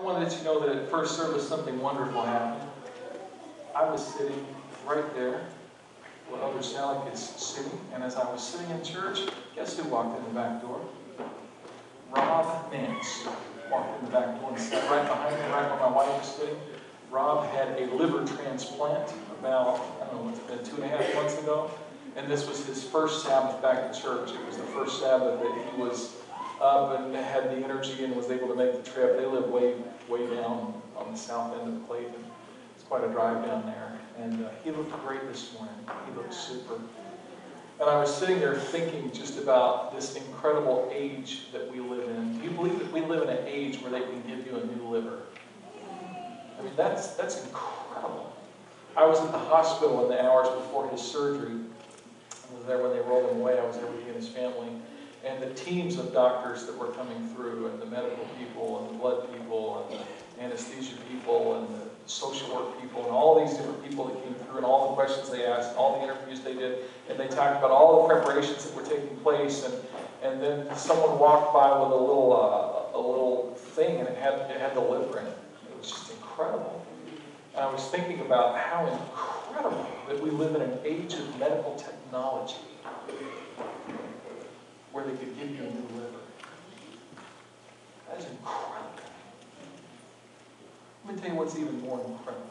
want to let you know that at first service something wonderful happened. I was sitting right there where Elder Salik is sitting, and as I was sitting in church, guess who walked in the back door? Rob Nance walked in the back door and sat right behind me, right where my wife was sitting. Rob had a liver transplant about, I don't know, it's been 2.5 months ago, and this was his first Sabbath back in church. It was the first Sabbath that he was up and had the energy and was able to make the trip. They live way down on the south end of Clayton. It's quite a drive down there. And he looked great this morning. He looked super. And I was sitting there thinking just about this incredible age that we live in. Do you believe that we live in an age where they can give you a new liver? I mean, that's incredible. I was at the hospital in the hours before his surgery. I was there when they rolled him away. I was there with he and his family. And the teams of doctors that were coming through, and the medical people, and the blood people, and the anesthesia people, and the social work people, and all these different people that came through, and all the questions they asked, and all the interviews they did, and they talked about all the preparations that were taking place, and then someone walked by with a little thing, and it had the liver in it. It was just incredible. And I was thinking about how incredible that we live in an age of medical technology where they could give you a new liver. That is incredible. Let me tell you what's even more incredible.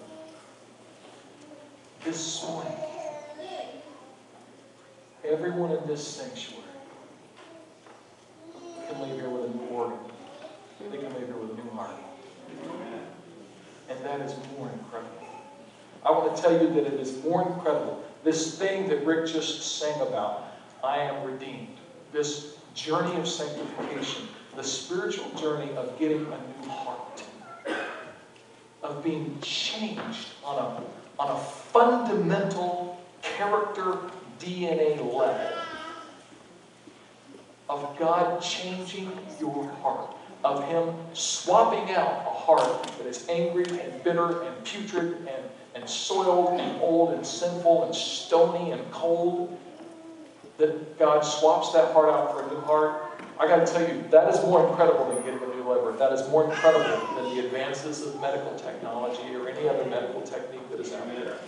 This morning, everyone in this sanctuary can leave here with a new organ. They can leave here with a new heart. And that is more incredible. I want to tell you that it is more incredible. This thing that Rick just sang about, I am redeemed. This journey of sanctification, the spiritual journey of getting a new heart, of being changed on a fundamental character DNA level, of God changing your heart, of Him swapping out a heart that is angry and bitter and putrid and soiled and old and sinful and stony and cold, that God swaps that heart out for a new heart. I got to tell you, that is more incredible than getting a new liver. That is more incredible than the advances of medical technology or any other medical technique that is out there.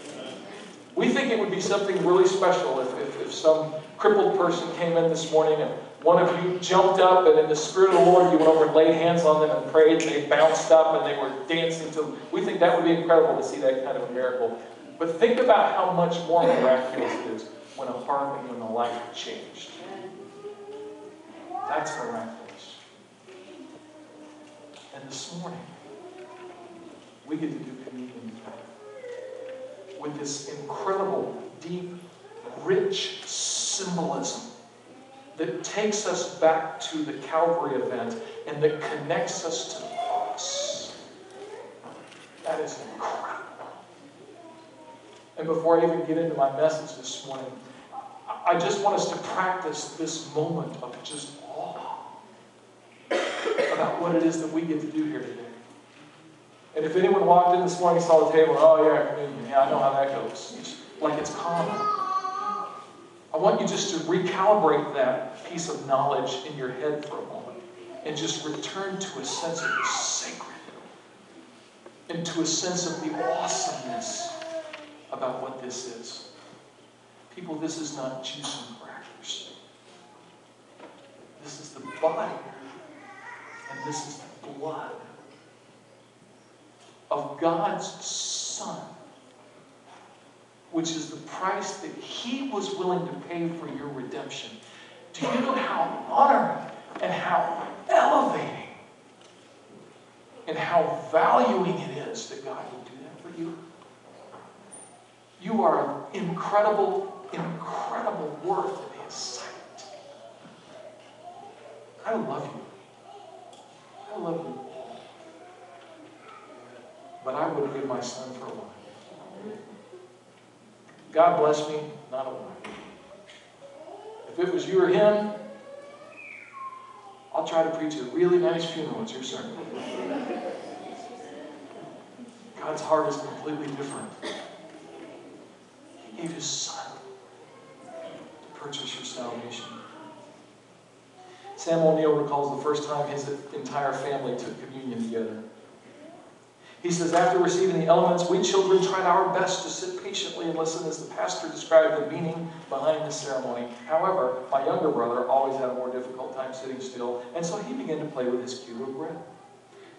We think it would be something really special if some crippled person came in this morning and one of you jumped up and in the Spirit of the Lord you went over and laid hands on them and prayed and they bounced up and they were dancing to. We think that would be incredible to see that kind of a miracle. But think about how much more miraculous it is when a heart and when a life are changed. That's miraculous. And this morning, we get to do communion together with this incredible, deep, rich symbolism that takes us back to the Calvary event and that connects us to the cross. That is incredible. And before I even get into my message this morning, I just want us to practice this moment of just awe about what it is that we get to do here today. And if anyone walked in this morning and saw the table, oh yeah, communion, yeah, I know how that goes. It's like it's common. I want you just to recalibrate that piece of knowledge in your head for a moment and just return to a sense of the sacred and to a sense of the awesomeness about what this is. People, this is not juice and crackers. This is the body and this is the blood of God's Son, which is the price that He was willing to pay for your redemption. Do you know how honoring and how elevating and how valuing it is that God would do that for you? You are incredible worth in His sight. I love you. I love you. But I would have given my son for a wife. God bless me, not a wife. If it was you or him, I'll try to preach a really nice funeral at your sermon. God's heart is completely different. He gave His Son to purchase your salvation. Sam O'Neill recalls the first time his entire family took communion together. He says, after receiving the elements, we children tried our best to sit patiently and listen as the pastor described the meaning behind the ceremony. However, my younger brother always had a more difficult time sitting still, and so he began to play with his cube of bread.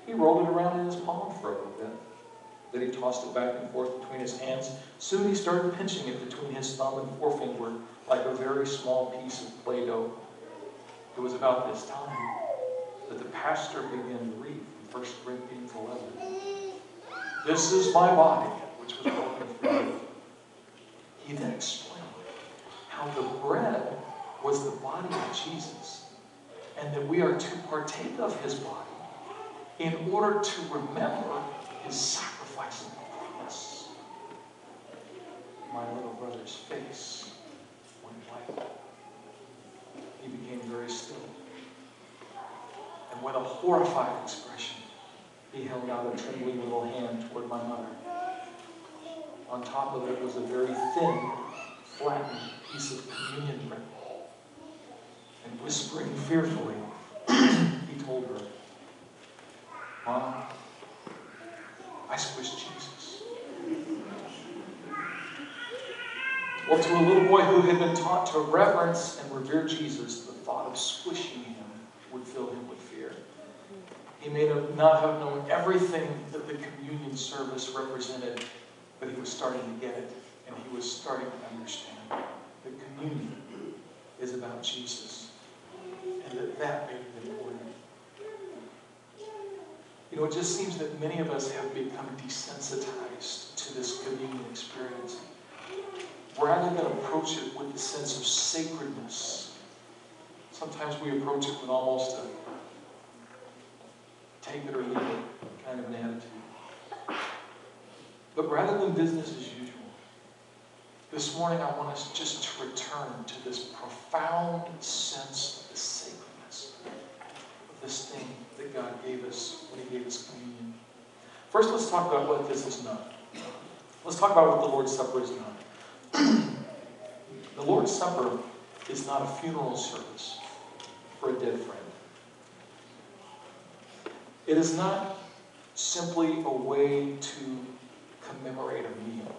He rolled it around in his palm for a little bit. Then he tossed it back and forth between his hands. Soon he started pinching it between his thumb and forefinger like a very small piece of Play-Doh. It was about this time that the pastor began to read from 1 Corinthians 11. This is my body, which was broken for you. He then explained how the bread was the body of Jesus, and that we are to partake of his body in order to remember his sacrifice for us. My little brother's face went white. He became very still. And with a horrified expression, he held out a trembling little hand toward my mother. On top of it was a very thin, flattened piece of communion bread. And whispering fearfully, he told her, Mom, I squished Jesus. Well, to a little boy who had been taught to reverence and revere Jesus, the thought of squishing him would fill him with fear. He may not have known everything that the communion service represented, but he was starting to get it, and he was starting to understand that communion is about Jesus, and that made it important. You know, it just seems that many of us have become desensitized to this communion experience. Rather than approach it with the sense of sacredness, sometimes we approach it with almost a take it or leave it kind of an attitude. But rather than business as usual, this morning I want us just to return to this profound sense of the sacredness of this thing that God gave us when he gave us communion. First, let's talk about what this is not. Let's talk about what the Lord's Supper is not. The Lord's Supper is not a funeral service for a dead friend. It is not simply a way to commemorate a meal.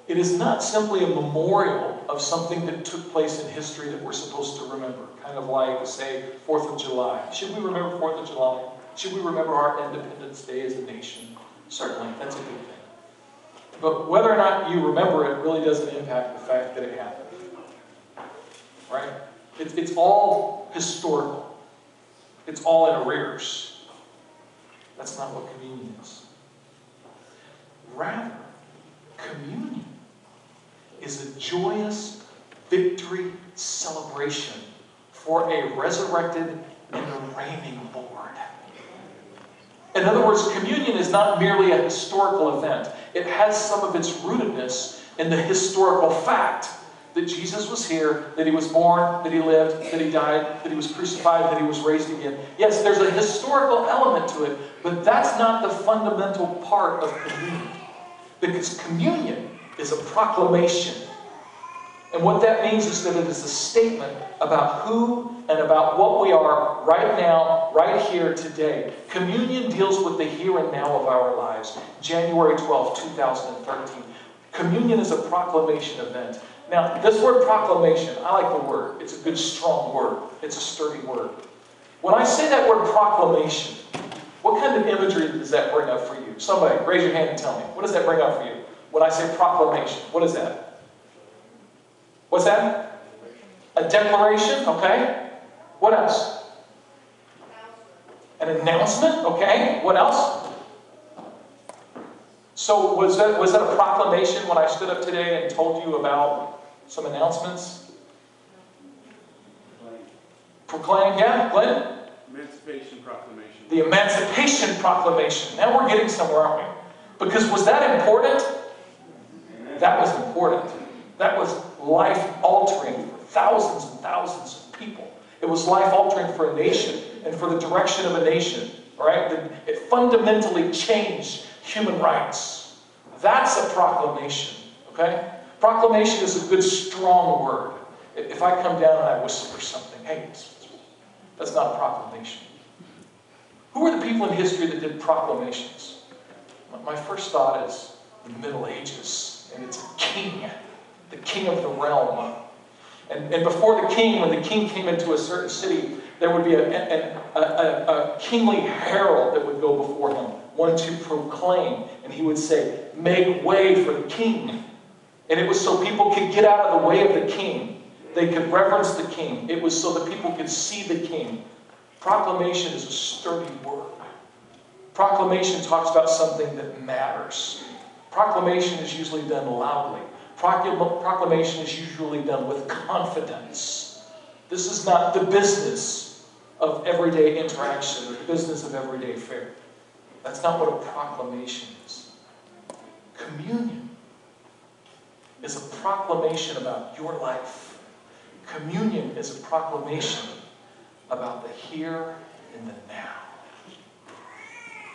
It is not simply a memorial of something that took place in history that we're supposed to remember. Kind of like, say, 4th of July. Should we remember 4th of July? Should we remember our Independence Day as a nation? Certainly, that's a good thing. But whether or not you remember it really doesn't impact the fact that it happened. Right? It's all historical. It's all in arrears. That's not what communion is. Rather, communion is a joyous victory celebration for a resurrected and a reigning Lord. In other words, communion is not merely a historical event. It has some of its rootedness in the historical fact that Jesus was here, that he was born, that he lived, that he died, that he was crucified, that he was raised again. Yes, there's a historical element to it, but that's not the fundamental part of communion. Because communion is a proclamation. And what that means is that it is a statement about who and about what we are right now, right here, today. Communion deals with the here and now of our lives. January 12, 2013. Communion is a proclamation event. Now, this word proclamation, I like the word. It's a good, strong word. It's a sturdy word. When I say that word proclamation, what kind of imagery does that bring up for you? Somebody, raise your hand and tell me. What does that bring up for you? When I say proclamation, what is that? What's that? A declaration, okay. What else? An announcement, okay. What else? So was that a proclamation when I stood up today and told you about some announcements? Proclaim, yeah, Glenn? Emancipation Proclamation. The Emancipation Proclamation. Now we're getting somewhere, aren't we? Because was that important? That was important. That was life-altering for thousands and thousands of people. It was life-altering for a nation and for the direction of a nation. All right? It fundamentally changed human rights. That's a proclamation. Okay? Proclamation is a good, strong word. If I come down and I whisper something, hey, that's not a proclamation. Who are the people in history that did proclamations? My first thought is the Middle Ages, and it's a king, the king of the realm. And before the king, when the king came into a certain city, there would be a kingly herald that would go before him, one to proclaim, and he would say, "Make way for the king." And it was so people could get out of the way of the king. They could reverence the king. It was so that people could see the king. Proclamation is a sturdy word. Proclamation talks about something that matters. Proclamation is usually done loudly. Proclamation is usually done with confidence. This is not the business of everyday interaction, or the business of everyday fare. That's not what a proclamation is. Communion is a proclamation about your life. Communion is a proclamation about the here and the now.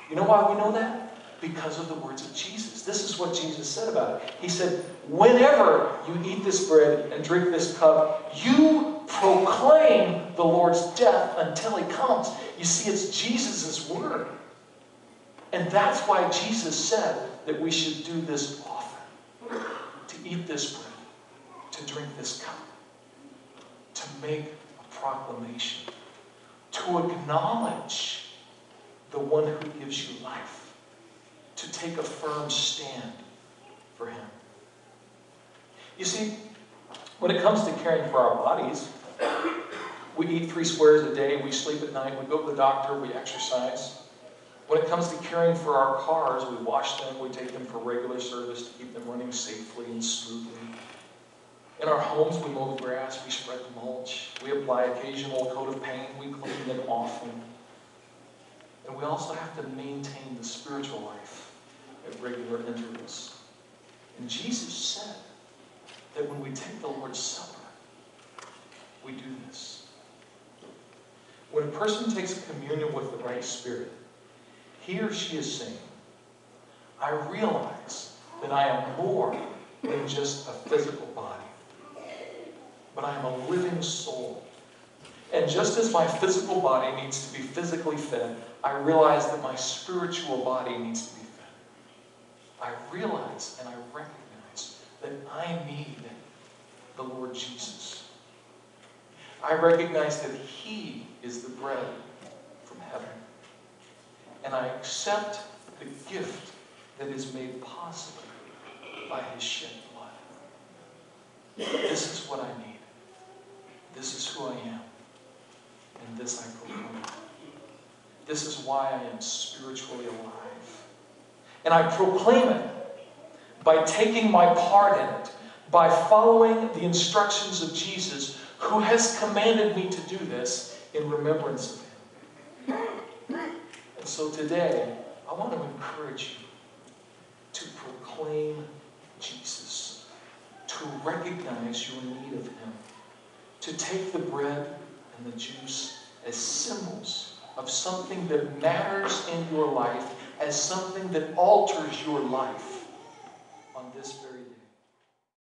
You know why we know that? Because of the words of Jesus. This is what Jesus said about it. He said, whenever you eat this bread and drink this cup, you proclaim the Lord's death until he comes. You see, it's Jesus' word. And that's why Jesus said that we should do this often. To eat this bread, to drink this cup, to make a proclamation, to acknowledge the one who gives you life, to take a firm stand for him. You see, when it comes to caring for our bodies, we eat 3 squares a day, we sleep at night, we go to the doctor, we exercise. When it comes to caring for our cars, we wash them, we take them for regular service to keep them running safely and smoothly. In our homes, we mow the grass, we spread the mulch, we apply occasional coat of paint, we clean them often. And we also have to maintain the spiritual life at regular intervals. And Jesus said that when we take the Lord's Supper, we do this. When a person takes communion with the right spirit, he or she is saying, I realize that I am more than just a physical body, but I am a living soul. And just as my physical body needs to be physically fed, I realize that my spiritual body needs to be fed. I realize and I recognize that I need the Lord Jesus. I recognize that he is the bread from heaven. And I accept the gift that is made possible by his shed blood. This is what I need. This is who I am. And this I proclaim. This is why I am spiritually alive. And I proclaim it by taking my part in it, by following the instructions of Jesus, who has commanded me to do this in remembrance of him. And so today, I want to encourage you to proclaim Jesus, to recognize your need of him, to take the bread and the juice as symbols of something that matters in your life, as something that alters your life on this very